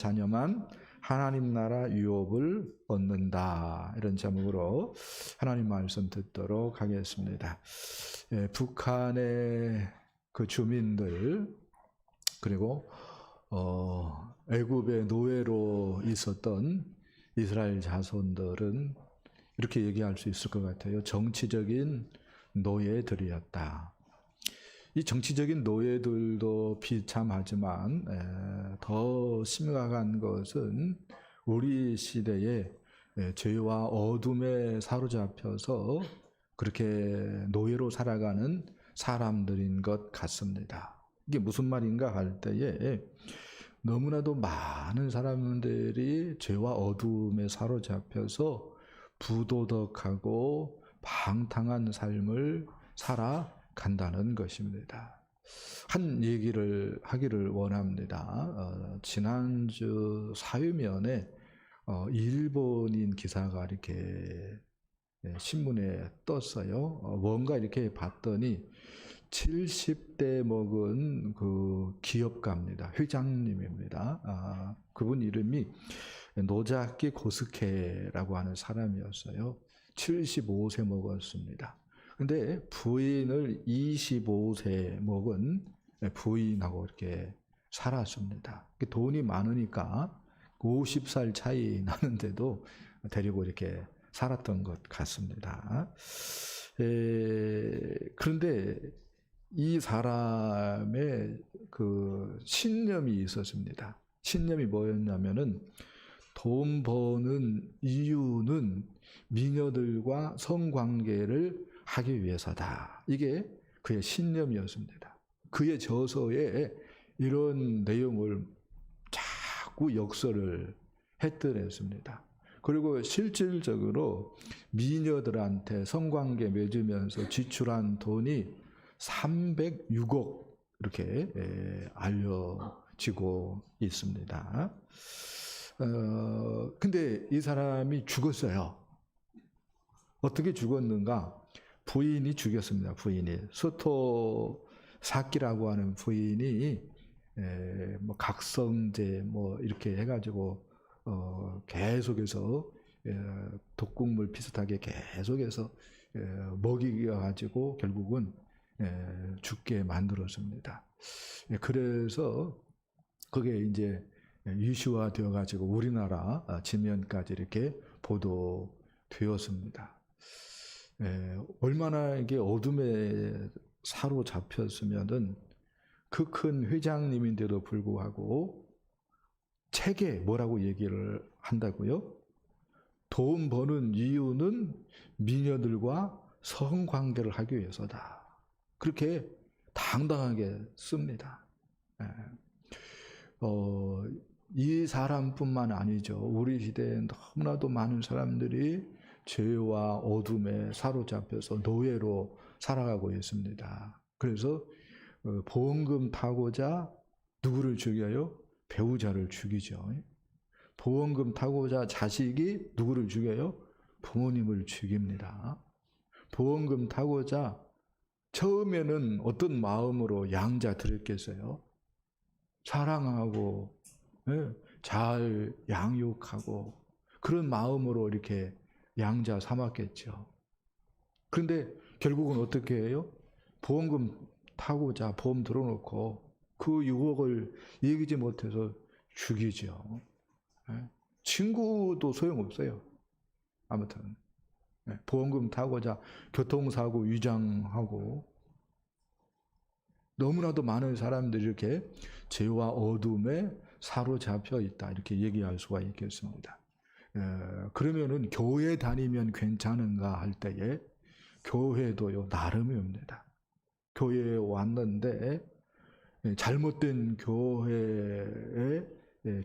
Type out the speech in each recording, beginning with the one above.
자녀만 하나님 나라 유업을 얻는다. 이런 제목으로 하나님 말씀 듣도록 하겠습니다. 북한의 그 주민들 그리고 애굽의 노예로 있었던 이스라엘 자손들은 이렇게 얘기할 수 있을 것 같아요. 정치적인 노예들이었다. 이 정치적인 노예들도 비참하지만 더 심각한 것은 우리 시대에 죄와 어둠에 사로잡혀서 그렇게 노예로 살아가는 사람들인 것 같습니다. 이게 무슨 말인가 할 때에 너무나도 많은 사람들이 죄와 어둠에 사로잡혀서 부도덕하고 방탕한 삶을 살아간다는 것입니다. 한 얘기를 하기를 원합니다. 지난주 사유면에 일본인 기사가 이렇게 신문에 떴어요. 뭔가 이렇게 봤더니 70대 먹은 그 기업가입니다. 회장님입니다. 그분 이름이 노자키 고스케라고 하는 사람이었어요. 75세 먹었습니다. 근데 부인을 25세 먹은 부인하고 이렇게 살았습니다. 돈이 많으니까 50살 차이 나는데도 데리고 이렇게 살았던 것 같습니다. 그런데 이 사람의 그 신념이 있었습니다. 신념이 뭐였냐면은 돈 버는 이유는 미녀들과 성관계를 하기 위해서다. 이게 그의 신념이었습니다. 그의 저서에 이런 내용을 자꾸 역설을 했더랬습니다. 그리고 실질적으로 미녀들한테 성관계 맺으면서 지출한 돈이 306억 이렇게 알려지고 있습니다. 근데 이 사람이 죽었어요. 어떻게 죽었는가? 부인이 죽였습니다. 부인이 스토 사키라고 하는 부인이 뭐 각성제 뭐 이렇게 해가지고 계속해서 독극물 비슷하게 계속해서 먹이가지고 결국은 죽게 만들었습니다. 그래서 그게 이제 이슈화 되어가지고 우리나라 지면까지 이렇게 보도되었습니다. 얼마나 이게 어둠에 사로잡혔으면은 그 큰 회장님인데도 불구하고 책에 뭐라고 얘기를 한다고요? 돈 버는 이유는 미녀들과 성관계를 하기 위해서다. 그렇게 당당하게 씁니다. 이 사람뿐만 아니죠. 우리 시대에 너무나도 많은 사람들이 죄와 어둠에 사로잡혀서 노예로 살아가고 있습니다. 그래서 보험금 타고자 누구를 죽여요? 배우자를 죽이죠. 보험금 타고자 자식이 누구를 죽여요? 부모님을 죽입니다. 보험금 타고자 처음에는 어떤 마음으로 양자 드렸겠어요? 사랑하고 잘 양육하고 그런 마음으로 이렇게 양자 삼았겠죠. 그런데 결국은 어떻게 해요? 보험금 타고자 보험 들어놓고 그 유혹을 이기지 못해서 죽이죠. 친구도 소용없어요. 아무튼 보험금 타고자 교통사고 위장하고 너무나도 많은 사람들이 이렇게 죄와 어둠에 사로잡혀 있다 이렇게 얘기할 수가 있겠습니다. 그러면은 교회 다니면 괜찮은가 할 때에 교회도요 나름입니다. 교회에 왔는데 잘못된 교회에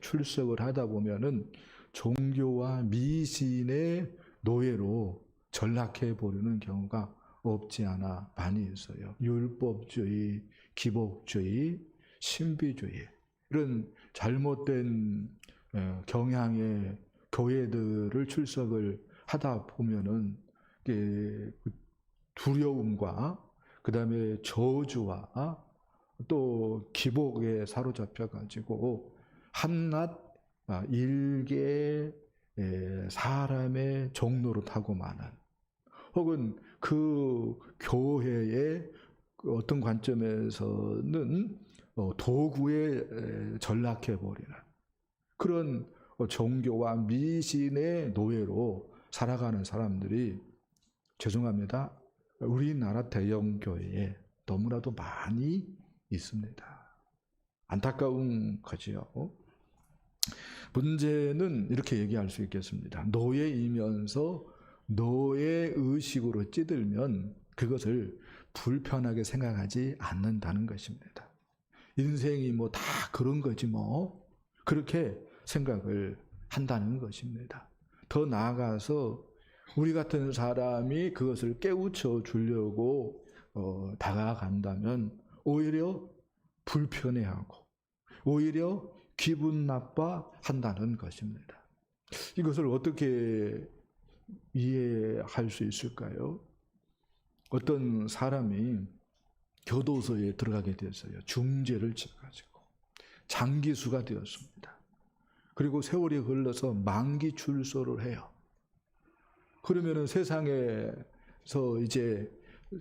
출석을 하다 보면은 종교와 미신의 노예로 전락해 버리는 경우가 없지 않아 많이 있어요. 율법주의, 기복주의, 신비주의 이런 잘못된 경향의 교회들을 출석을 하다 보면은 두려움과 그 다음에 저주와 또 기복에 사로잡혀 가지고 한낱 일개 사람의 종로로 타고만은, 혹은 그 교회의 어떤 관점에서는 도구에 전락해버리는 그런 종교와 미신의 노예로 살아가는 사람들이, 죄송합니다, 우리나라 대형교회에 너무나도 많이 있습니다. 안타까운 거지요. 문제는 이렇게 얘기할 수 있겠습니다. 노예이면서 노예의식으로 찌들면 그것을 불편하게 생각하지 않는다는 것입니다. 인생이 뭐 다 그런 거지 뭐, 그렇게 생각을 한다는 것입니다. 더 나아가서 우리 같은 사람이 그것을 깨우쳐 주려고 다가간다면 오히려 불편해하고 오히려 기분 나빠한다는 것입니다. 이것을 어떻게 이해할 수 있을까요? 어떤 사람이 교도소에 들어가게 되었어요. 중죄를 지어가지고 장기수가 되었습니다. 그리고 세월이 흘러서 만기 출소를 해요. 그러면은 세상에서 이제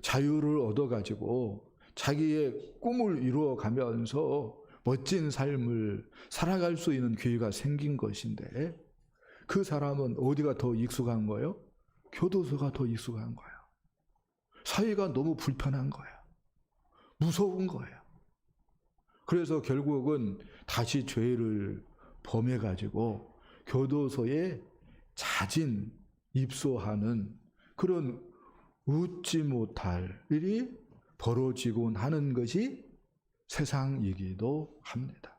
자유를 얻어가지고 자기의 꿈을 이루어가면서 멋진 삶을 살아갈 수 있는 기회가 생긴 것인데, 그 사람은 어디가 더 익숙한 거예요? 교도소가 더 익숙한 거예요. 사회가 너무 불편한 거예요. 무서운 거예요. 그래서 결국은 다시 죄를 범해가지고 교도소에 자진 입소하는 그런 웃지 못할 일이 벌어지곤 하는 것이 세상이기도 합니다.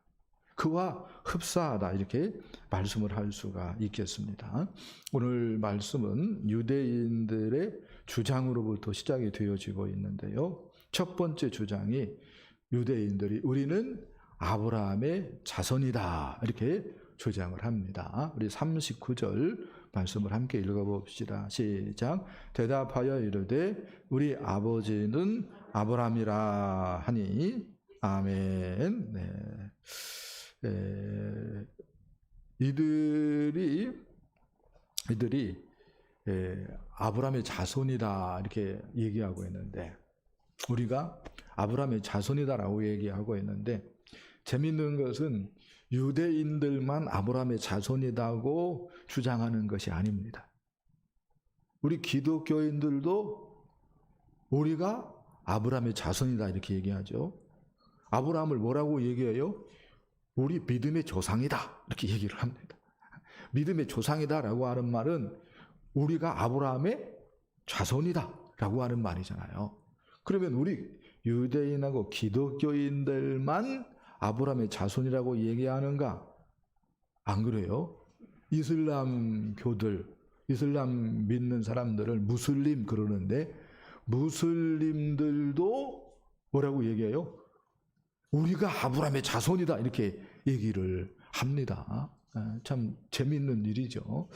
그와 흡사하다, 이렇게 말씀을 할 수가 있겠습니다. 오늘 말씀은 유대인들의 주장으로부터 시작이 되어지고 있는데요. 첫 번째 주장이 유대인들이 우리는 아브라함의 자손이다, 이렇게 주장을 합니다. 우리 39절 말씀을 함께 읽어봅시다. 시작. 대답하여 이르되 우리 아버지는 아브라함이라 하니. 아멘. 네. 이들이 아브라함의 자손이다 이렇게 얘기하고 있는데, 우리가 아브라함의 자손이다라고 얘기하고 있는데, 재미있는 것은 유대인들만 아브라함의 자손이라고 주장하는 것이 아닙니다. 우리 기독교인들도 우리가 아브라함의 자손이다 이렇게 얘기하죠. 아브라함을 뭐라고 얘기해요? 우리 믿음의 조상이다 이렇게 얘기를 합니다. 믿음의 조상이다라고 하는 말은 우리가 아브라함의 자손이다라고 하는 말이잖아요. 그러면 우리 유대인하고 기독교인들만 아브라함의 자손이라고 얘기하는가? 안 그래요? 이슬람교들, 이슬람 믿는 사람들을 무슬림 그러는데, 무슬림들도 뭐라고 얘기해요? 우리가 아브라함의 자손이다 이렇게 얘기를 합니다. 참 재미있는 일이죠.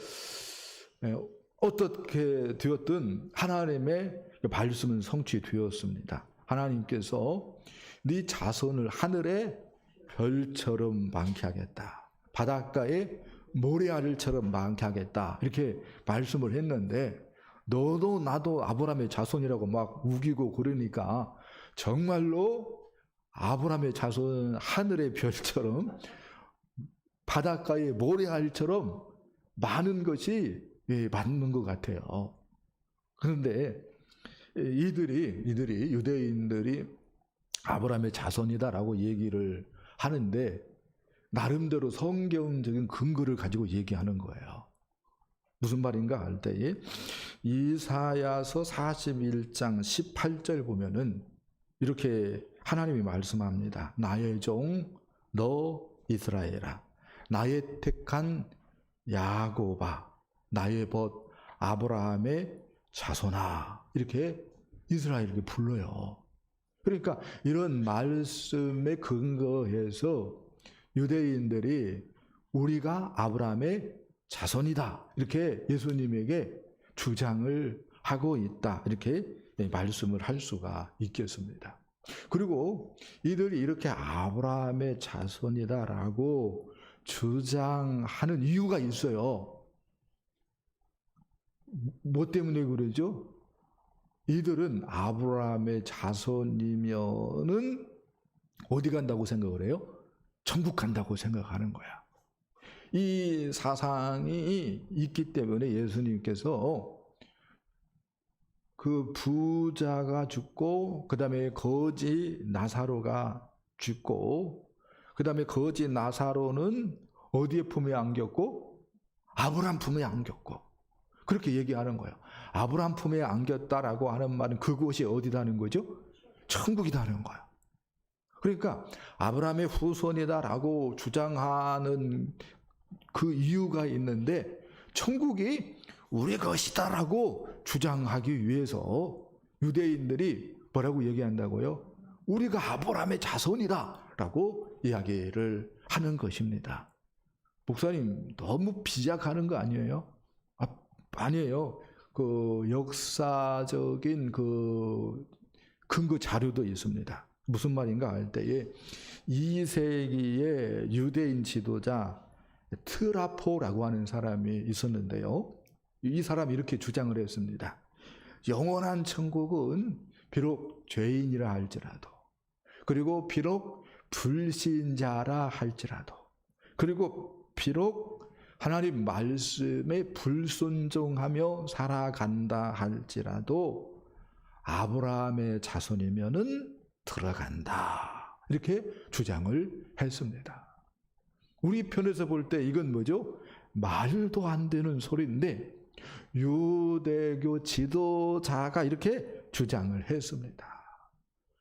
어떻게 되었든 하나님의 말씀은 성취되었습니다. 하나님께서 네 자손을 하늘의 별처럼 많게 하겠다, 바닷가에 모래알처럼 많게 하겠다 이렇게 말씀을 했는데, 너도 나도 아브라함의 자손이라고 막 우기고 그러니까 정말로 아브라함의 자손은 하늘의 별처럼 바닷가의 모래알처럼 많은 것이 맞는 것 같아요. 그런데 이들이 유대인들이 아브라함의 자손이다라고 얘기를 하는데 나름대로 성경적인 근거를 가지고 얘기하는 거예요. 무슨 말인가 할 때에 이사야서 41장 18절 보면은 이렇게 하나님이 말씀합니다. 나의 종 너 이스라엘아, 나의 택한 야곱아, 나의 벗 아브라함의 자손아, 이렇게 이스라엘에게 불러요. 그러니까 이런 말씀에 근거해서 유대인들이 우리가 아브라함의 자손이다 이렇게 예수님에게 주장을 하고 있다 이렇게 말씀을 할 수가 있겠습니다. 그리고 이들이 이렇게 아브라함의 자손이다라고 주장하는 이유가 있어요. 뭐 때문에 그러죠? 이들은 아브라함의 자손이면은 어디 간다고 생각을 해요? 천국 간다고 생각하는 거야. 이 사상이 있기 때문에 예수님께서 그 부자가 죽고, 그 다음에 거지 나사로가 죽고, 그 다음에 거지 나사로는 어디에 품에 안겼고? 아브라함 품에 안겼고. 그렇게 얘기하는 거예요. 아브라함 품에 안겼다라고 하는 말은 그곳이 어디다는 거죠? 천국이다는 거예요. 그러니까 아브라함의 후손이다라고 주장하는 그 이유가 있는데, 천국이 우리 것이다라고 주장하기 위해서 유대인들이 뭐라고 얘기한다고요? 우리가 아브라함의 자손이다라고 이야기를 하는 것입니다. 목사님 너무 비약하는 거 아니에요? 아니에요. 그 역사적인 그 근거 자료도 있습니다. 무슨 말인가 할 때에 2세기의 유대인 지도자 트라포라고 하는 사람이 있었는데요. 이 사람이 이렇게 주장을 했습니다. 영원한 천국은 비록 죄인이라 할지라도, 그리고 비록 불신자라 할지라도, 그리고 비록 하나님 말씀에 불순종하며 살아간다 할지라도 아브라함의 자손이면은 들어간다. 이렇게 주장을 했습니다. 우리 편에서 볼 때 이건 뭐죠? 말도 안 되는 소리인데 유대교 지도자가 이렇게 주장을 했습니다.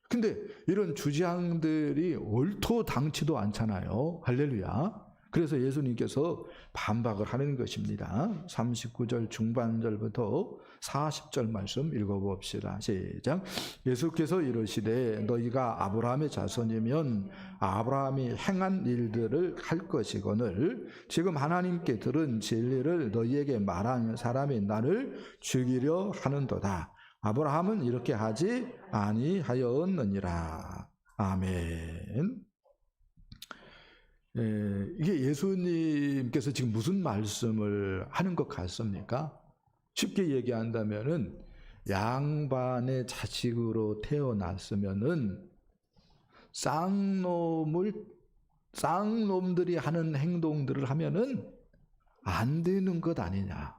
근데 이런 주장들이 얼토당치도 않잖아요. 할렐루야. 그래서 예수님께서 반박을 하는 것입니다. 39절 중반절부터 40절 말씀 읽어봅시다. 시작. 예수께서 이르시되 너희가 아브라함의 자손이면 아브라함이 행한 일들을 할 것이거늘 지금 하나님께 들은 진리를 너희에게 말한 사람이 나를 죽이려 하는도다. 아브라함은 이렇게 하지 아니하였느니라. 아멘. 이게 예수님께서 지금 무슨 말씀을 하는 것 같습니까? 쉽게 얘기한다면은 양반의 자식으로 태어났으면은 쌍놈들이 하는 행동들을 하면은 안 되는 것 아니냐.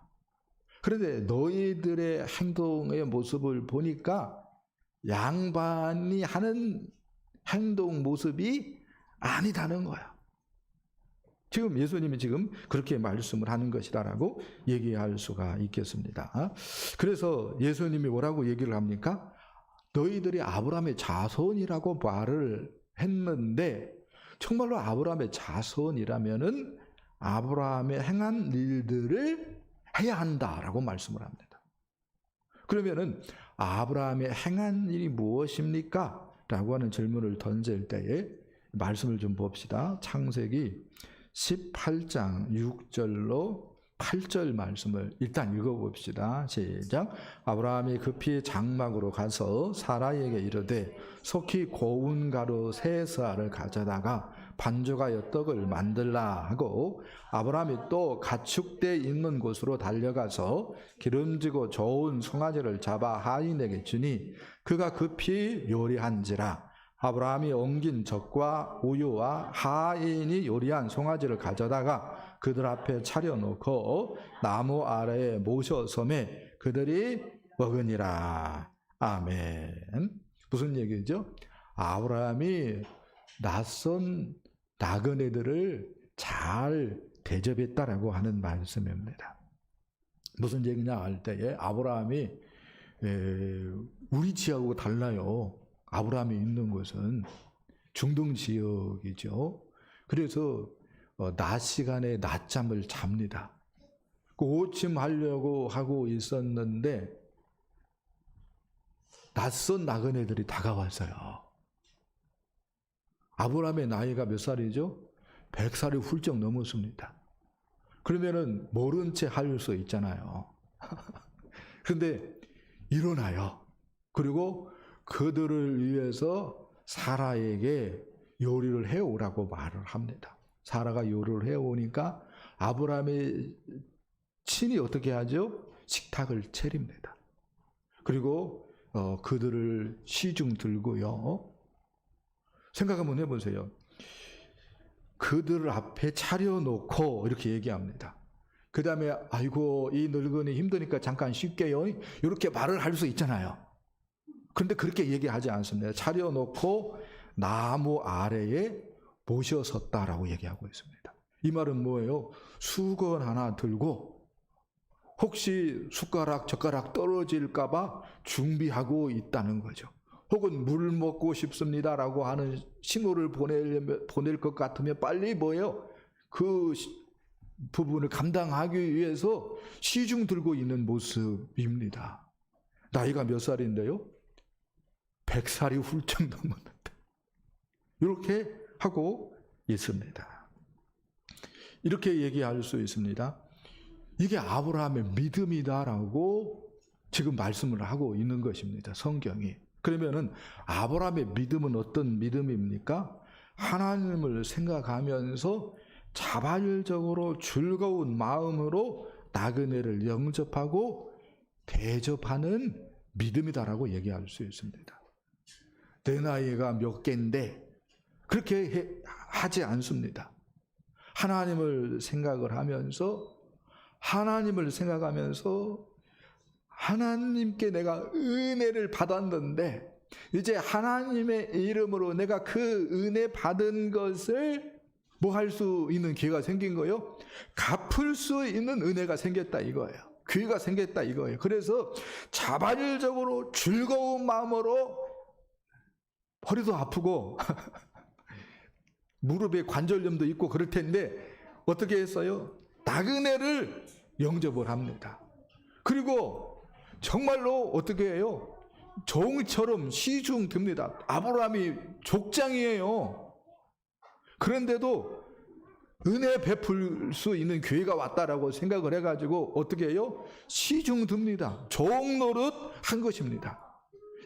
그런데 너희들의 행동의 모습을 보니까 양반이 하는 행동 모습이 아니다는 거야. 지금 예수님이 지금 그렇게 말씀을 하는 것이다라고 얘기할 수가 있겠습니다. 그래서 예수님이 뭐라고 얘기를 합니까? 너희들이 아브라함의 자손이라고 말을 했는데 정말로 아브라함의 자손이라면은 아브라함의 행한 일들을 해야 한다라고 말씀을 합니다. 그러면은 아브라함의 행한 일이 무엇입니까? 라고 하는 질문을 던질 때에 말씀을 좀 봅시다. 창세기 18장 6절로 8절 말씀을 일단 읽어봅시다. 시작. 아브라함이 급히 장막으로 가서 사라에게 이르되 속히 고운 가루 3쌀을 가져다가 반죽하여 떡을 만들라 하고 아브라함이 또 가축대 있는 곳으로 달려가서 기름지고 좋은 송아지를 잡아 하인에게 주니 그가 급히 요리한지라. 아브라함이 엉긴 젖과 우유와 하인이 요리한 송아지를 가져다가 그들 앞에 차려놓고 나무 아래에 모셔섬에 그들이 먹으니라. 아멘. 무슨 얘기죠? 아브라함이 낯선 나그네들을 잘 대접했다라고 하는 말씀입니다. 무슨 얘기냐 할 때에 아브라함이 우리 지하고 달라요. 아브라함이 있는 곳은 중동 지역이죠. 그래서 낮 시간에 낮잠을 잡니다. 그 오침하려고 하고 있었는데 낯선 나그네들이 다가왔어요. 아브라함의 나이가 몇 살이죠? 100살이 훌쩍 넘었습니다. 그러면은 모른 채 할 수 있잖아요. 그런데 일어나요. 그리고 그들을 위해서 사라에게 요리를 해오라고 말을 합니다. 사라가 요를 해오니까 아브라함의 친히 어떻게 하죠? 식탁을 차립니다. 그리고 그들을 시중 들고요. 생각 한번 해보세요. 그들 앞에 차려놓고 이렇게 얘기합니다. 그 다음에 아이고 이 늙은이 힘드니까 잠깐 쉴게요. 이렇게 말을 할 수 있잖아요. 그런데 그렇게 얘기하지 않습니다. 차려놓고 나무 아래에 모셔섰다라고 얘기하고 있습니다. 이 말은 뭐예요? 수건 하나 들고 혹시 숟가락 젓가락 떨어질까 봐 준비하고 있다는 거죠. 혹은 물 먹고 싶습니다라고 하는 신호를 보낼 것 같으면 빨리 뭐예요? 그 부분을 감당하기 위해서 시중 들고 있는 모습입니다. 나이가 몇 살인데요? 100살이 훌쩍 넘었는데 이렇게 하고 있습니다. 이렇게 얘기할 수 있습니다. 이게 아브라함의 믿음이다라고 지금 말씀을 하고 있는 것입니다. 성경이. 그러면은 아브라함의 믿음은 어떤 믿음입니까? 하나님을 생각하면서 자발적으로 즐거운 마음으로 나그네를 영접하고 대접하는 믿음이다라고 얘기할 수 있습니다. 내 나이가 몇 개인데 그렇게 하지 않습니다. 하나님을 생각하면서 하나님께 내가 은혜를 받았는데 이제 하나님의 이름으로 내가 그 은혜 받은 것을 뭐 할 수 있는 기회가 생긴 거예요? 갚을 수 있는 은혜가 생겼다 이거예요. 기회가 생겼다 이거예요. 그래서 자발적으로 즐거운 마음으로 허리도 아프고 무릎에 관절염도 있고 그럴 텐데 어떻게 했어요? 나그네를 영접을 합니다. 그리고 정말로 어떻게 해요? 종처럼 시중 듭니다. 아브라함이 족장이에요. 그런데도 은혜 베풀 수 있는 기회가 왔다라고 생각을 해가지고 어떻게 해요? 시중 듭니다. 종 노릇 한 것입니다.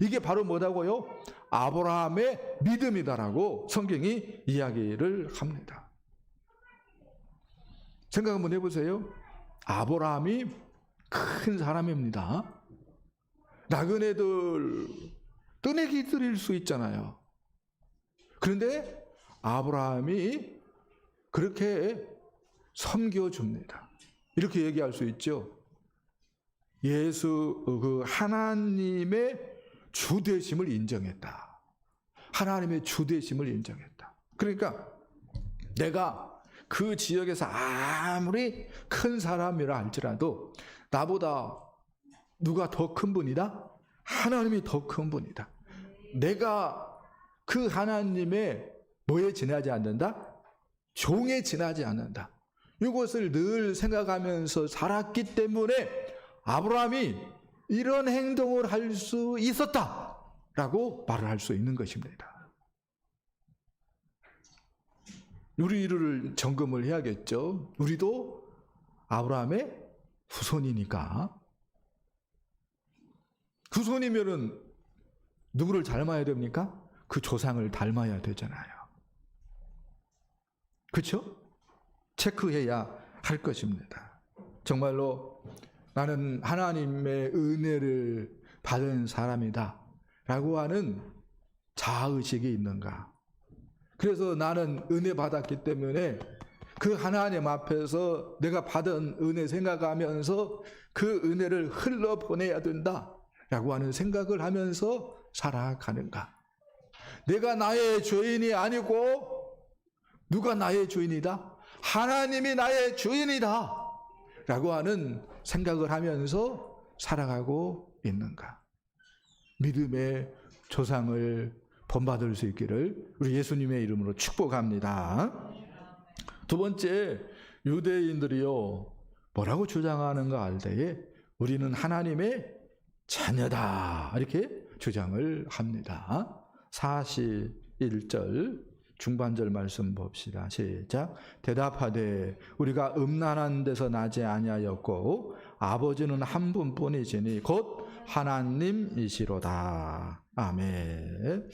이게 바로 뭐라고요? 아브라함의 믿음이다라고 성경이 이야기를 합니다. 생각 한번 해보세요. 아브라함이 큰 사람입니다. 나그네들 떠내기 드릴 수 있잖아요. 그런데 아브라함이 그렇게 섬겨줍니다. 이렇게 얘기할 수 있죠. 하나님의 주되심을 인정했다. 하나님의 주되심을 인정했다. 그러니까 내가 그 지역에서 아무리 큰 사람이라 할지라도 나보다 누가 더 큰 분이다? 하나님이 더 큰 분이다. 내가 그 하나님의 뭐에 지나지 않는다? 종에 지나지 않는다. 이것을 늘 생각하면서 살았기 때문에 아브라함이 이런 행동을 할 수 있었다라고 말을 할 수 있는 것입니다. 우리를 점검을 해야겠죠. 우리도 아브라함의 후손이니까. 후손이면은 누구를 닮아야 됩니까? 그 조상을 닮아야 되잖아요. 그렇죠? 체크해야 할 것입니다. 정말로 나는 하나님의 은혜를 받은 사람이다 라고 하는 자아의식이 있는가? 그래서 나는 은혜 받았기 때문에 그 하나님 앞에서 내가 받은 은혜 생각하면서 그 은혜를 흘러보내야 된다 라고 하는 생각을 하면서 살아가는가? 내가 나의 주인이 아니고 누가 나의 주인이다? 하나님이 나의 주인이다 라고 하는 생각을 하면서 살아가고 있는가? 믿음의 조상을 본받을 수 있기를 우리 예수님의 이름으로 축복합니다. 두 번째, 유대인들이요 뭐라고 주장하는가 할 때에 우리는 하나님의 자녀다 이렇게 주장을 합니다. 41절 중반절 말씀 봅시다. 시작. 대답하되 우리가 음란한 데서 나지 아니하였고 아버지는 한 분뿐이시니 곧 하나님이시로다. 아멘.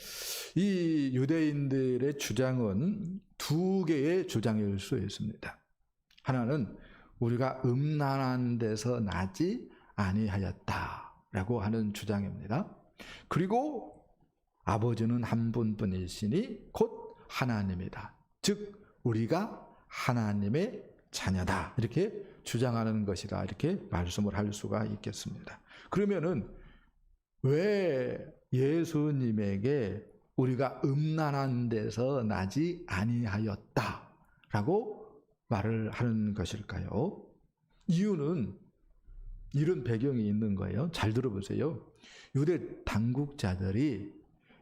이 유대인들의 주장은 두 개의 주장일 수 있습니다. 하나는 우리가 음란한 데서 나지 아니하였다라고 하는 주장입니다. 그리고 아버지는 한 분뿐이시니 곧 하나님이다. 즉 우리가 하나님의 자녀다. 이렇게 주장하는 것이다. 이렇게 말씀을 할 수가 있겠습니다. 그러면은 왜 예수님에게 우리가 음란한 데서 나지 아니하였다라고 말을 하는 것일까요? 이유는 이런 배경이 있는 거예요. 잘 들어보세요. 유대 당국자들이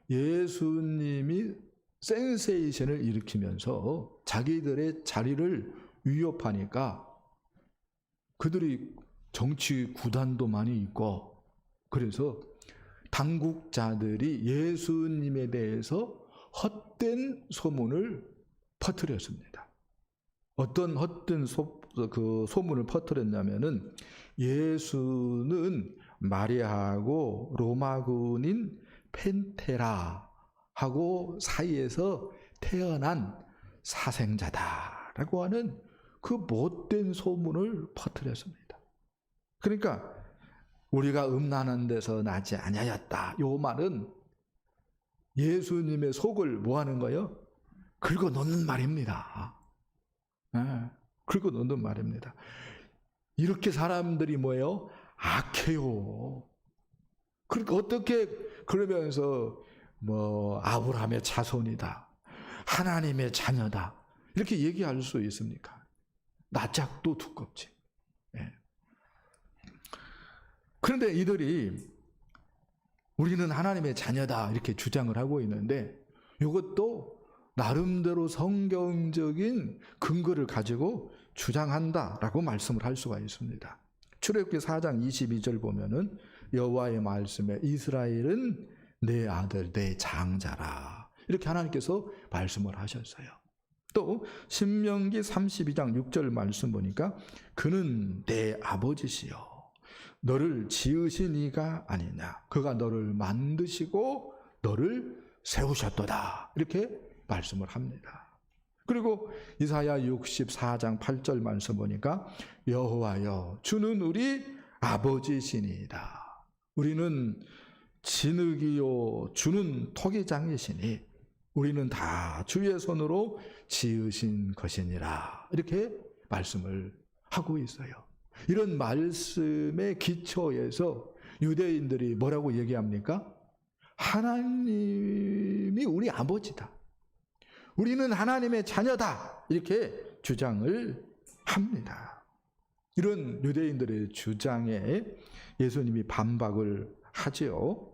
예수님이 센세이션을 일으키면서 자기들의 자리를 위협하니까 그들이 정치 구단도 많이 있고 그래서 당국자들이 예수님에 대해서 헛된 소문을 퍼뜨렸습니다. 어떤 헛된 소문을 퍼뜨렸냐면은 예수는 마리아하고 로마군인 펜테라하고 사이에서 태어난 사생자다라고 하는 그 못된 소문을 퍼뜨렸습니다. 그러니까 우리가 음란한 데서 나지 아니하였다. 요 말은 예수님의 속을 뭐 하는 거예요? 긁어 놓는 말입니다. 긁어 놓는 말입니다. 이렇게 사람들이 뭐예요? 악해요. 그러니까 어떻게 그러면서 뭐 아브라함의 자손이다, 하나님의 자녀다 이렇게 얘기할 수 있습니까? 낯짝도 두껍지. 그런데 이들이 우리는 하나님의 자녀다 이렇게 주장을 하고 있는데 이것도 나름대로 성경적인 근거를 가지고 주장한다라고 말씀을 할 수가 있습니다. 출애굽기 4장 22절 보면은 여호와의 말씀에 이스라엘은 내 아들 내 장자라 이렇게 하나님께서 말씀을 하셨어요. 또 신명기 32장 6절 말씀 보니까 그는 내 아버지시여 너를 지으신 이가 아니냐 그가 너를 만드시고 너를 세우셨도다 이렇게 말씀을 합니다. 그리고 이사야 64장 8절 말씀 보니까 여호와여 주는 우리 아버지시니이다. 우리는 진흙이요 주는 토기장이시니 우리는 다 주의 손으로 지으신 것이니라 이렇게 말씀을 하고 있어요. 이런 말씀의 기초에서 유대인들이 뭐라고 얘기합니까? 하나님이 우리 아버지다. 우리는 하나님의 자녀다. 이렇게 주장을 합니다. 이런 유대인들의 주장에 예수님이 반박을 하지요.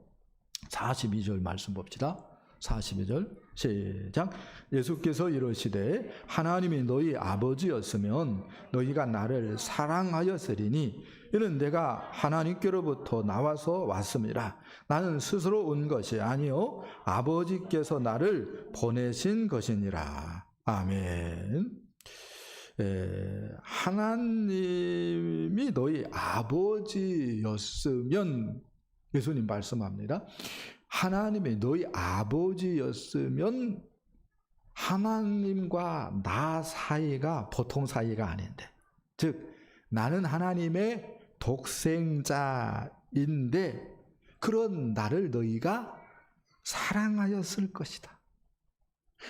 42절 말씀 봅시다. 42절 시작. 예수께서 이르시되 하나님이 너희 아버지였으면 너희가 나를 사랑하였으리니 이는 내가 하나님께로부터 나와서 왔음이라. 나는 스스로 온 것이 아니요 아버지께서 나를 보내신 것이니라. 아멘. 하나님이 너희 아버지였으면 예수님 말씀합니다. 하나님이 너희 아버지였으면 하나님과 나 사이가 보통 사이가 아닌데 즉 나는 하나님의 독생자인데 그런 나를 너희가 사랑하였을 것이다.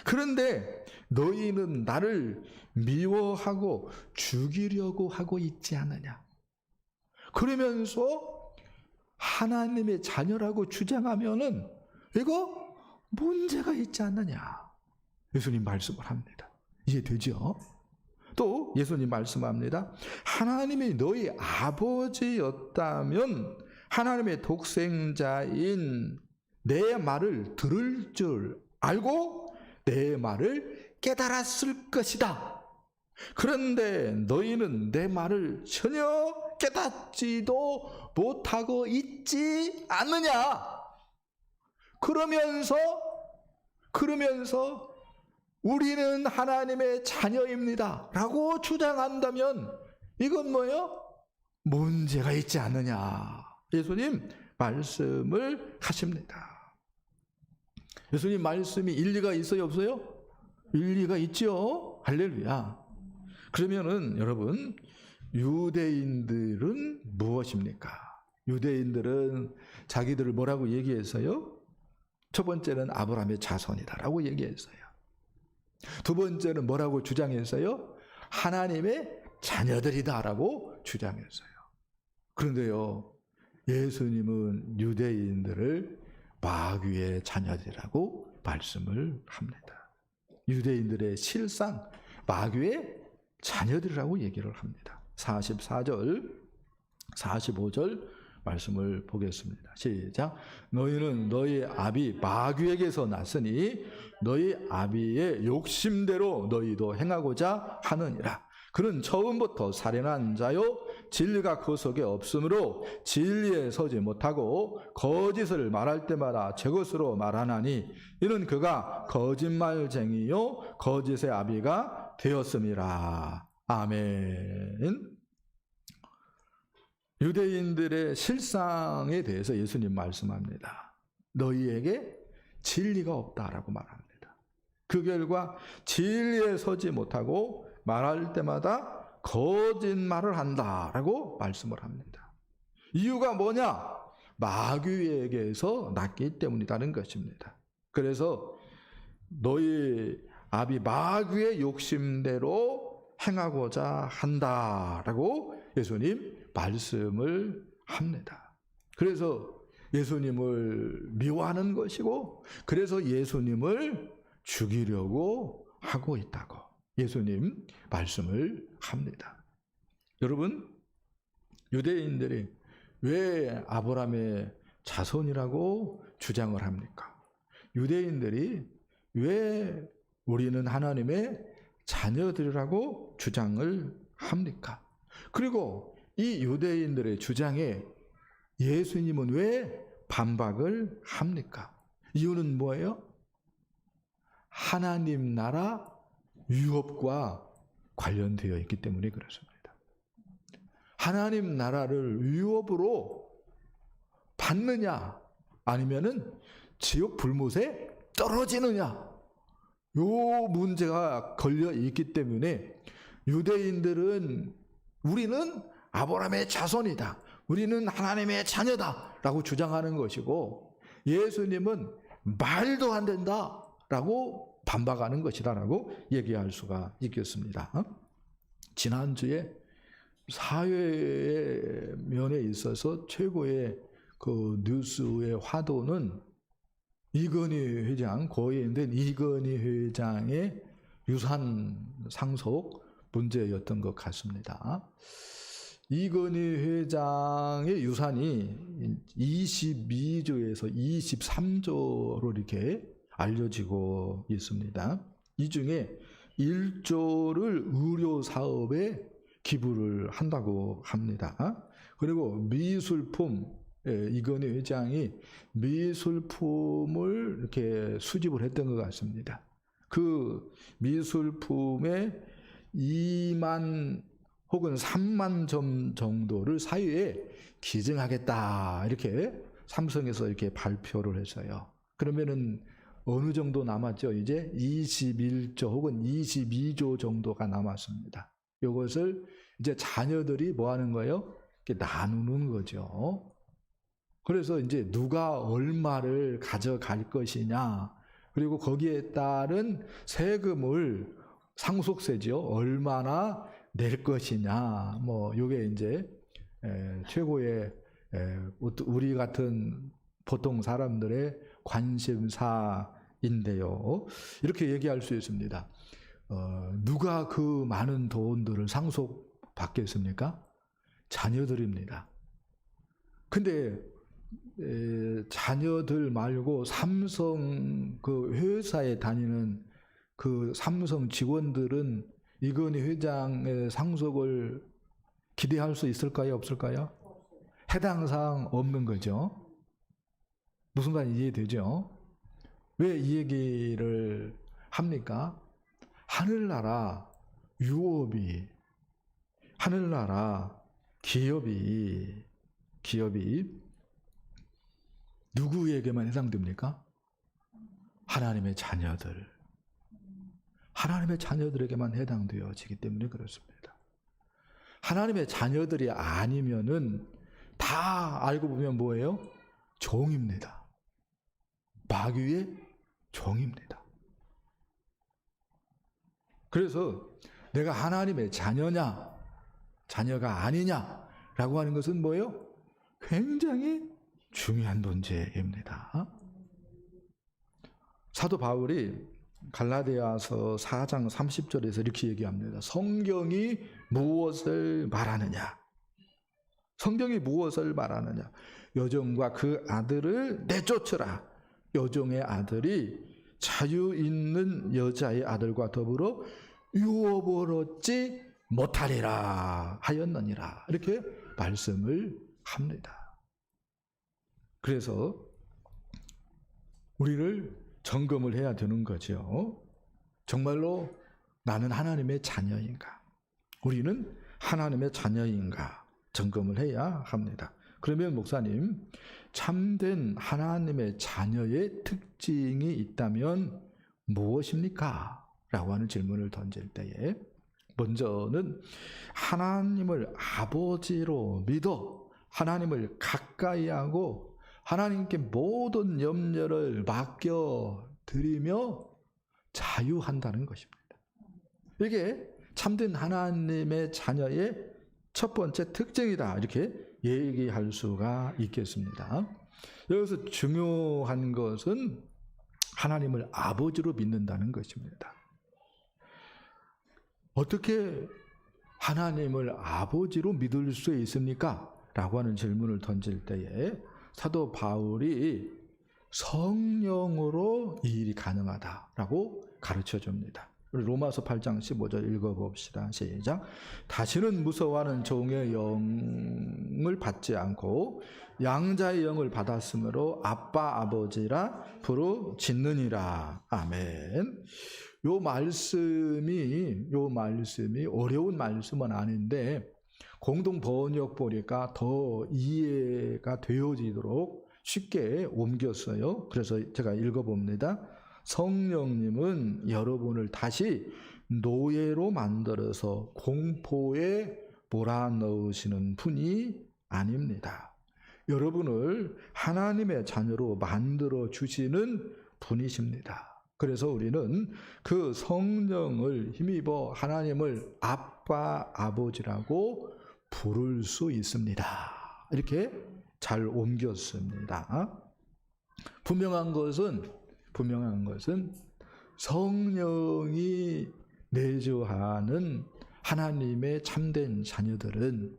그런데 너희는 나를 미워하고 죽이려고 하고 있지 않느냐. 그러면서 하나님의 자녀라고 주장하면은 이거 문제가 있지 않느냐. 예수님 말씀을 합니다. 이해되죠? 또 예수님 말씀합니다. 하나님이 너희 아버지였다면 하나님의 독생자인 내 말을 들을 줄 알고 내 말을 깨달았을 것이다. 그런데 너희는 내 말을 전혀 깨닫지도 못하고 있지 않느냐. 그러면서 우리는 하나님의 자녀입니다 라고 주장한다면 이건 뭐예요? 문제가 있지 않느냐. 예수님 말씀을 하십니다. 예수님 말씀이 일리가 있어요, 없어요? 일리가 있죠. 할렐루야. 그러면은 여러분, 유대인들은 무엇입니까? 유대인들은 자기들을 뭐라고 얘기했어요? 첫 번째는 아브라함의 자손이다라고 얘기했어요. 두 번째는 뭐라고 주장했어요? 하나님의 자녀들이다라고 주장했어요. 그런데요, 예수님은 유대인들을 마귀의 자녀들이라고 말씀을 합니다. 유대인들의 실상 마귀의 자녀들이라고 얘기를 합니다. 44절, 45절 말씀을 보겠습니다. 시작. 너희는 너희 아비 마귀에게서 났으니 너희 아비의 욕심대로 너희도 행하고자 하느니라. 그는 처음부터 살인한 자요 진리가 그 속에 없으므로 진리에 서지 못하고 거짓을 말할 때마다 제 것으로 말하나니 이는 그가 거짓말쟁이요 거짓의 아비가 되었음이라. 아멘. 유대인들의 실상에 대해서 예수님 말씀합니다. 너희에게 진리가 없다라고 말합니다. 그 결과 진리에 서지 못하고 말할 때마다 거짓말을 한다라고 말씀을 합니다. 이유가 뭐냐? 마귀에게서 났기 때문이라는 것입니다. 그래서 너희 아비 마귀의 욕심대로 행하고자 한다라고 예수님 말씀을 합니다. 그래서 예수님을 미워하는 것이고, 그래서 예수님을 죽이려고 하고 있다고 예수님 말씀을 합니다. 여러분, 유대인들이 왜 아브라함의 자손이라고 주장을 합니까? 유대인들이 왜 우리는 하나님의 자녀들이라고 주장을 합니까? 그리고 이 유대인들의 주장에 예수님은 왜 반박을 합니까? 이유는 뭐예요? 하나님 나라 유업과 관련되어 있기 때문에 그렇습니다. 하나님 나라를 유업으로 받느냐 아니면은 지옥 불못에 떨어지느냐, 요 문제가 걸려 있기 때문에 유대인들은 우리는 아브라함의 자손이다, 우리는 하나님의 자녀다 라고 주장하는 것이고, 예수님은 말도 안 된다 라고 반박하는 것이다라고 얘기할 수가 있겠습니다. 지난주에 사회의 면에 있어서 최고의 그 뉴스의 화두는 이건희 회장, 고위인 이건희 회장의 유산 상속 문제였던 것 같습니다. 이건희 회장의 유산이 22조에서 23조로 이렇게 알려지고 있습니다. 이 중에 1조를 의료 사업에 기부를 한다고 합니다. 그리고 미술품, 이건희 회장이 미술품을 이렇게 수집을 했던 것 같습니다. 그 미술품의 2만 혹은 3만 점 정도를 사회에 기증하겠다, 이렇게 삼성에서 이렇게 발표를 했어요. 그러면은 어느 정도 남았죠? 이제 21조 혹은 22조 정도가 남았습니다. 이것을 이제 자녀들이 뭐 하는 거예요? 이렇게 나누는 거죠. 그래서 이제 누가 얼마를 가져갈 것이냐, 그리고 거기에 따른 세금을, 상속세죠, 얼마나 낼 것이냐, 뭐 요게 이제 최고의 우리 같은 보통 사람들의 관심사인데요. 이렇게 얘기할 수 있습니다. 누가 그 많은 돈들을 상속받겠습니까? 자녀들입니다. 근데 자녀들 말고 삼성 그 회사에 다니는 그 삼성 직원들은 이건희 회장의 상속을 기대할 수 있을까요? 없을까요? 해당 사항 없는 거죠. 무슨 말인지 이해되죠? 왜 이 얘기를 합니까? 하늘나라 유업이, 하늘나라 기업이 누구에게만 해당됩니까? 하나님의 자녀들. 하나님의 자녀들에게만 해당되어지기 때문에 그렇습니다. 하나님의 자녀들이 아니면은 다 알고 보면 뭐예요? 종입니다. 마귀의 종입니다. 그래서 내가 하나님의 자녀냐, 자녀가 아니냐라고 하는 것은 뭐예요? 굉장히 중요한 문제입니다. 사도 바울이 갈라디아서 4장 30절에서 이렇게 얘기합니다. 성경이 무엇을 말하느냐? 성경이 무엇을 말하느냐? 여종과 그 아들을 내쫓으라. 여종의 아들이 자유 있는 여자의 아들과 더불어 유업을 얻지 못하리라 하였느니라. 이렇게 말씀을 합니다. 그래서 우리를 점검을 해야 되는 거죠. 정말로 나는 하나님의 자녀인가? 우리는 하나님의 자녀인가? 점검을 해야 합니다. 그러면 목사님, 참된 하나님의 자녀의 특징이 있다면 무엇입니까? 라고 하는 질문을 던질 때에 먼저는 하나님을 아버지로 믿어 하나님을 가까이 하고 하나님께 모든 염려를 맡겨드리며 자유한다는 것입니다. 이게 참된 하나님의 자녀의 첫 번째 특징이다. 이렇게 얘기할 수가 있겠습니다. 여기서 중요한 것은 하나님을 아버지로 믿는다는 것입니다. 어떻게 하나님을 아버지로 믿을 수 있습니까? 라고 하는 질문을 던질 때에 사도 바울이 성령으로 이 일이 가능하다라고 가르쳐 줍니다. 로마서 8장 15절 읽어봅시다. 시작. 다시는 무서워하는 종의 영을 받지 않고 양자의 영을 받았으므로 아빠 아버지라 부르짖느니라. 아멘. 요 말씀이 어려운 말씀은 아닌데 공동 번역 보니까 더 이해가 되어지도록 쉽게 옮겼어요. 그래서 제가 읽어봅니다. 성령님은 여러분을 다시 노예로 만들어서 공포에 몰아넣으시는 분이 아닙니다. 여러분을 하나님의 자녀로 만들어 주시는 분이십니다. 그래서 우리는 그 성령을 힘입어 하나님을 아빠, 아버지라고 부를 수 있습니다. 이렇게 잘 옮겼습니다. 분명한 것은 성령이 내주하는 하나님의 참된 자녀들은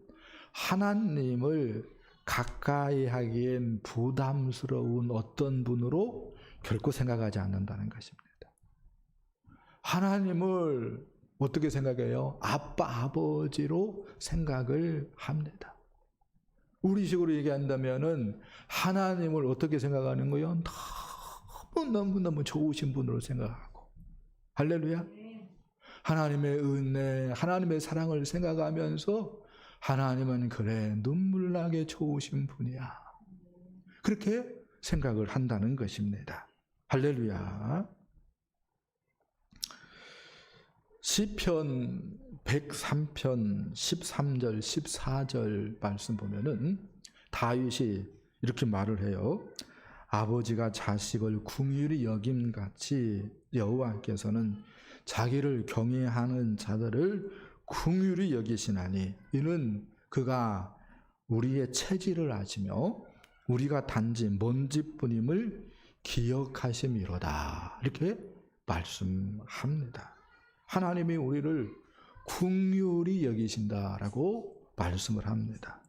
하나님을 가까이 하기엔 부담스러운 어떤 분으로 결코 생각하지 않는다는 것입니다. 하나님을 어떻게 생각해요? 아빠, 아버지로 생각을 합니다. 우리식으로 얘기한다면은 하나님을 어떻게 생각하는 거예요? 너무너무 좋으신 분으로 생각하고. 할렐루야. 하나님의 은혜, 하나님의 사랑을 생각하면서 하나님은 그래 눈물 나게 좋으신 분이야. 그렇게 생각을 한다는 것입니다. 할렐루야. 시편 103편 13절 14절 말씀 보면은 다윗이 이렇게 말을 해요. 아버지가 자식을 긍휼히 여김같이 여호와께서는 자기를 경외하는 자들을 긍휼히 여기시나니 이는 그가 우리의 체질을 아시며 우리가 단지 먼지뿐임을 기억하심이로다. 이렇게 말씀합니다. 하나님이 우리를 긍휼히 여기신다라고 말씀을 합니다.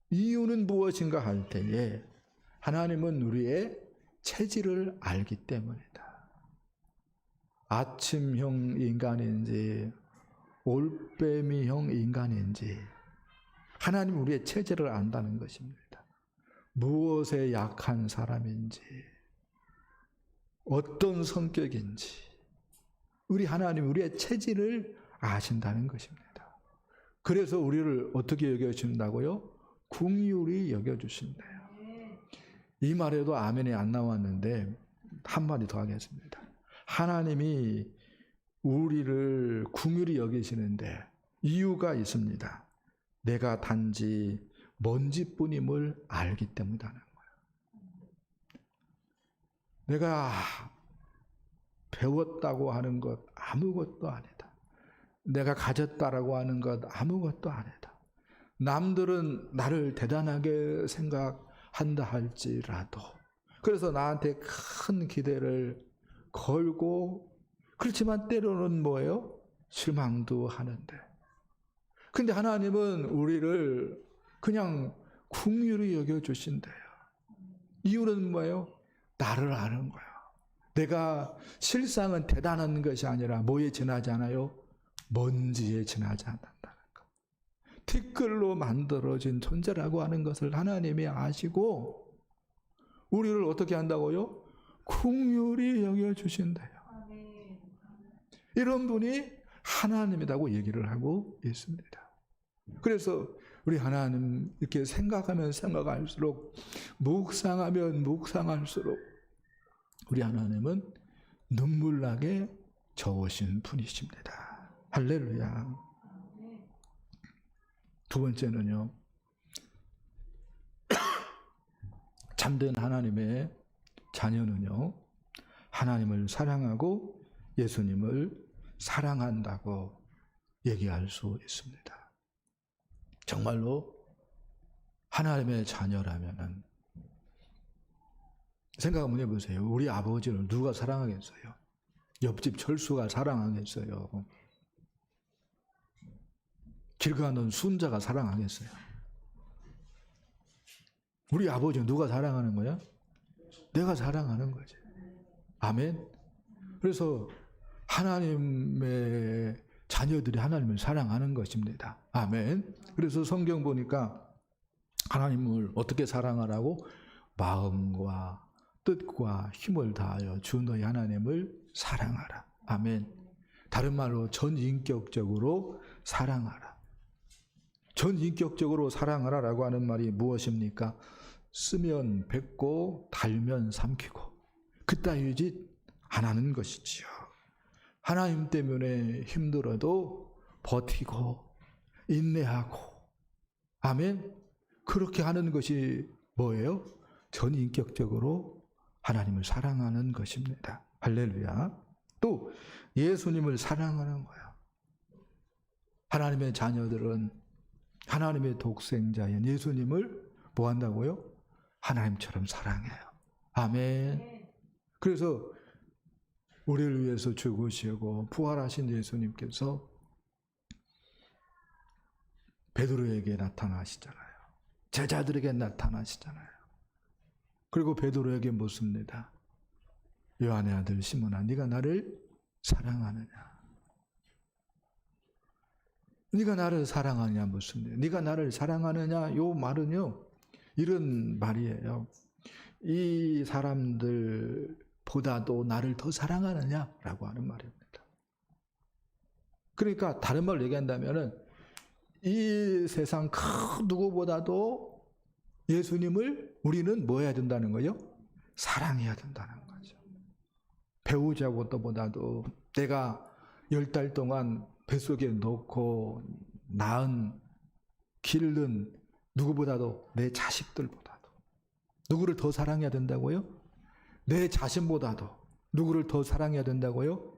이유는 무엇인가 할 때에 하나님은 우리의 체질을 알기 때문이다. 아침형 인간인지 올빼미형 인간인지 하나님은 우리의 체질을 안다는 것입니다. 무엇에 약한 사람인지 어떤 성격인지 우리 하나님, 우리의 체질을 아신다는 것입니다. 그래서 우리를 어떻게 여겨주신다고요? 긍휼히 여겨주신대요. 이 말에도 아멘이 안 나왔는데 한마디 더 하겠습니다. 하나님이 우리를 긍휼히 여기시는데 이유가 있습니다. 내가 단지 먼지뿐임을 알기 때문이라는 거예요. 내가 배웠다고 하는 것 아무것도 아니다. 내가 가졌다라고 하는 것 아무것도 아니다. 남들은 나를 대단하게 생각한다 할지라도 그래서 나한테 큰 기대를 걸고 그렇지만 때로는 뭐예요? 실망도 하는데 근데 하나님은 우리를 그냥 긍휼히 여겨주신대요. 이유는 뭐예요? 나를 아는 거야. 내가 실상은 대단한 것이 아니라 뭐에 지나지 않아요? 먼지에 지나지 않는다는 것. 티끌로 만들어진 존재라고 하는 것을 하나님이 아시고 우리를 어떻게 한다고요? 긍휼히 여겨주신대요. 이런 분이 하나님이라고 얘기를 하고 있습니다. 그래서 우리 하나님 이렇게 생각하면 생각할수록 묵상하면 묵상할수록 우리 하나님은 눈물나게 좋으신 분이십니다. 할렐루야. 두 번째는요. 참된 하나님의 자녀는요. 하나님을 사랑하고 예수님을 사랑한다고 얘기할 수 있습니다. 정말로 하나님의 자녀라면은 생각 한번 해보세요. 우리 아버지를 누가 사랑하겠어요? 옆집 철수가 사랑하겠어요? 길 가는 순자가 사랑하겠어요? 우리 아버지는 누가 사랑하는 거야? 내가 사랑하는 거지. 아멘. 그래서 하나님의 자녀들이 하나님을 사랑하는 것입니다. 아멘. 그래서 성경 보니까 하나님을 어떻게 사랑하라고? 마음과 뜻과 힘을 다하여 주 너희 하나님을 사랑하라. 아멘. 다른 말로 전인격적으로 사랑하라. 전인격적으로 사랑하라라고 하는 말이 무엇입니까? 쓰면 뱉고 달면 삼키고 그따위 짓 안 하는 것이지요. 하나님 때문에 힘들어도 버티고 인내하고 아멘. 그렇게 하는 것이 뭐예요? 전인격적으로 하나님을 사랑하는 것입니다. 할렐루야. 또 예수님을 사랑하는 거야. 하나님의 자녀들은 하나님의 독생자인 예수님을 뭐 한다고요? 하나님처럼 사랑해요. 아멘. 그래서 우리를 위해서 죽으시고 부활하신 예수님께서 베드로에게 나타나시잖아요. 제자들에게 나타나시잖아요. 그리고 베드로에게 묻습니다. 요한의 아들 시몬아, 네가 나를 사랑하느냐? 네가 나를 사랑하느냐 묻습니다. 네가 나를 사랑하느냐? 요 말은요, 이런 말이에요. 이 사람들보다도 나를 더 사랑하느냐라고 하는 말입니다. 그러니까 다른 말로 얘기한다면은 이 세상 그 누구보다도 예수님을 우리는 뭐 해야 된다는 거예요? 사랑해야 된다는 거죠. 배우자보다도 내가 10달 동안 뱃속에 넣고 낳은 기른 누구보다도 내 자식들보다도 누구를 더 사랑해야 된다고요? 내 자신보다도 누구를 더 사랑해야 된다고요?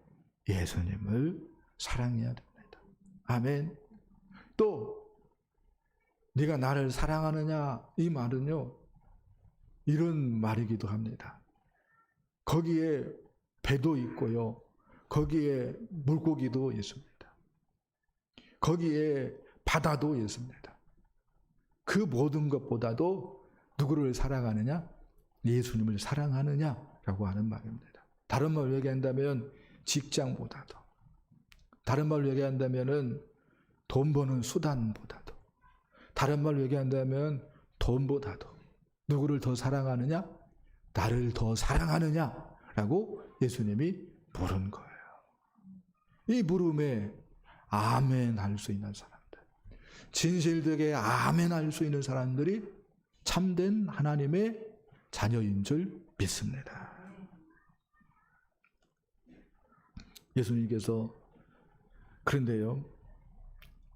예수님을 사랑해야 됩니다. 아멘. 또 네가 나를 사랑하느냐 이 말은요 이런 말이기도 합니다. 거기에 배도 있고요. 거기에 물고기도 있습니다. 거기에 바다도 있습니다. 그 모든 것보다도 누구를 사랑하느냐? 예수님을 사랑하느냐라고 하는 말입니다. 다른 말로 얘기한다면 직장보다도, 다른 말로 얘기한다면 돈 버는 수단보다도, 다른 말로 얘기한다면 돈보다도 누구를 더 사랑하느냐? 나를 더 사랑하느냐라고 예수님이 물은 거예요. 이 물음에 아멘 할 수 있는 사람들, 진실되게 아멘 할 수 있는 사람들이 참된 하나님의 자녀인 줄 믿습니다. 예수님께서 그런데요,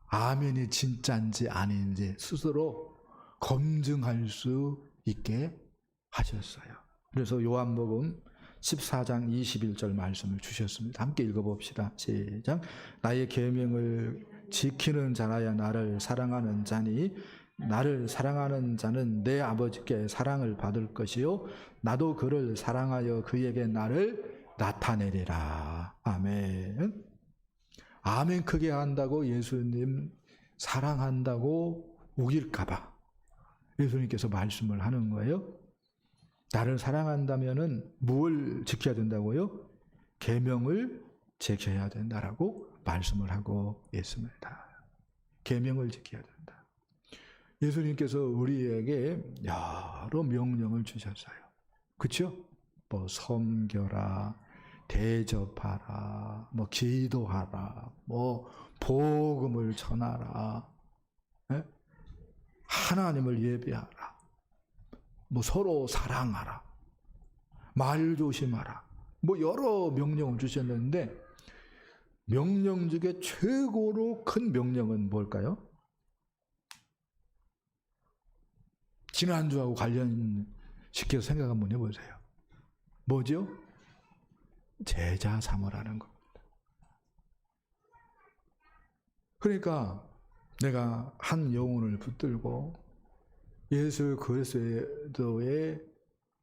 아멘이 진짜인지 아닌지 스스로 검증할 수 있게 하셨어요. 그래서 요한복음 14장 21절 말씀을 주셨습니다. 함께 읽어봅시다. 시작. 나의 계명을 지키는 자라야 나를 사랑하는 자니 나를 사랑하는 자는 내 아버지께 사랑을 받을 것이요 나도 그를 사랑하여 그에게 나를 나타내리라. 아멘. 아멘 크게 한다고 예수님 사랑한다고 우길까봐 예수님께서 말씀을 하는 거예요. 나를 사랑한다면은 뭘 지켜야 된다고요? 계명을 지켜야 된다라고 말씀을 하고 있습니다. 계명을 지켜야 된다. 예수님께서 우리에게 여러 명령을 주셨어요. 그렇죠? 뭐 섬겨라, 대접하라, 뭐 기도하라, 뭐 복음을 전하라, 네? 하나님을 예배하라, 뭐 서로 사랑하라, 말 조심하라, 뭐 여러 명령을 주셨는데 명령 중에 최고로 큰 명령은 뭘까요? 지난주하고 관련시켜서 생각 한번 해보세요. 뭐죠? 제자 삼으라는 겁니다. 그러니까 내가 한 영혼을 붙들고 예수 그리스도의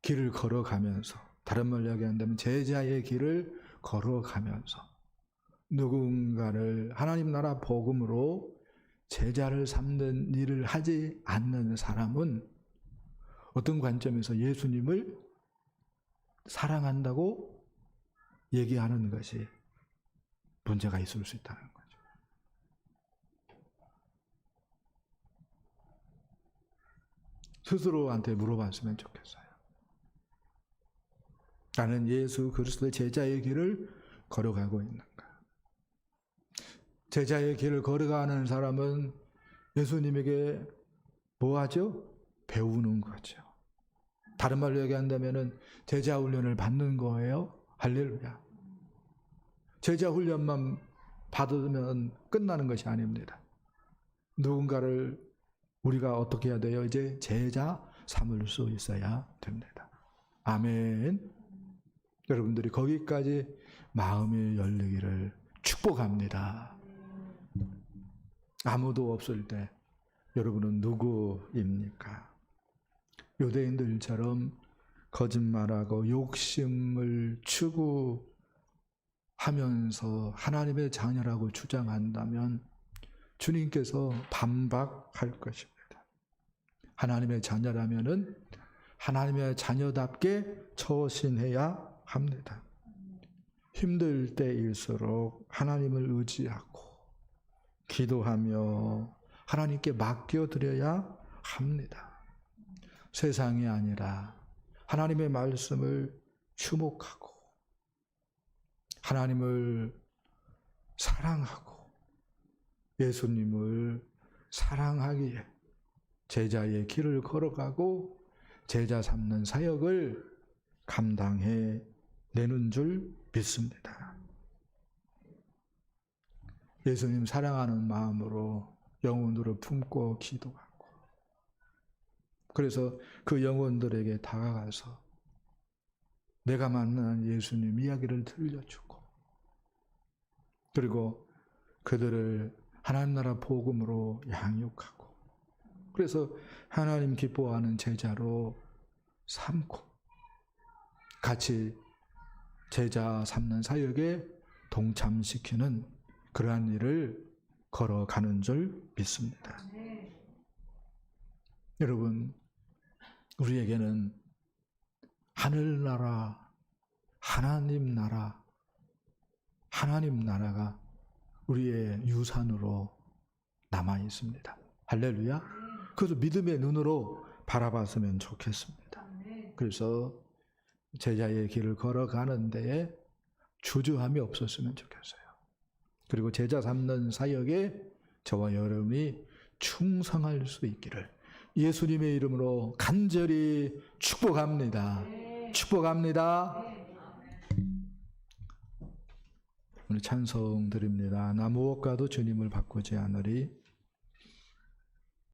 길을 걸어가면서, 다른 말로 이야기한다면 제자의 길을 걸어가면서 누군가를 하나님 나라 복음으로 제자를 삼는 일을 하지 않는 사람은 어떤 관점에서 예수님을 사랑한다고 얘기하는 것이 문제가 있을 수 있다는 거죠. 스스로한테 물어봤으면 좋겠어요. 나는 예수 그리스도의 제자의 길을 걸어가고 있는가? 제자의 길을 걸어가는 사람은 예수님에게 뭐 하죠? 배우는 거죠. 다른 말로 얘기한다면 제자 훈련을 받는 거예요. 할렐루야. 제자 훈련만 받으면 끝나는 것이 아닙니다. 누군가를 우리가 어떻게 해야 돼요? 이제 제자 삼을 수 있어야 됩니다. 아멘. 여러분들이 거기까지 마음이 열리기를 축복합니다. 아무도 없을 때 여러분은 누구입니까? 유대인들처럼 거짓말하고 욕심을 추구하면서 하나님의 자녀라고 주장한다면 주님께서 반박할 것입니다. 하나님의 자녀라면은 하나님의 자녀답게 처신해야 합니다. 힘들 때일수록 하나님을 의지하고 기도하며 하나님께 맡겨드려야 합니다. 세상이 아니라 하나님의 말씀을 주목하고 하나님을 사랑하고 예수님을 사랑하기에 제자의 길을 걸어가고 제자 삼는 사역을 감당해 내는 줄 믿습니다. 예수님 사랑하는 마음으로 영혼들을 품고 기도하고, 그래서 그 영혼들에게 다가가서 내가 만난 예수님 이야기를 들려주고, 그리고 그들을 하나님 나라 복음으로 양육하고, 그래서 하나님 기뻐하는 제자로 삼고 같이 제자 삼는 사역에 동참시키는 그러한 일을 걸어가는 줄 믿습니다. 여러분, 우리에게는 하늘나라, 하나님 나라가 우리의 유산으로 남아 있습니다. 할렐루야. 그래서 믿음의 눈으로 바라봤으면 좋겠습니다. 그래서 제자의 길을 걸어가는 데에 주저함이 없었으면 좋겠어요. 그리고 제자 삼는 사역에 저와 여러분이 충성할 수 있기를 예수님의 이름으로 간절히 축복합니다. 축복합니다. 오늘 찬송 드립니다. 나 무엇과도 주님을 바꾸지 않으리.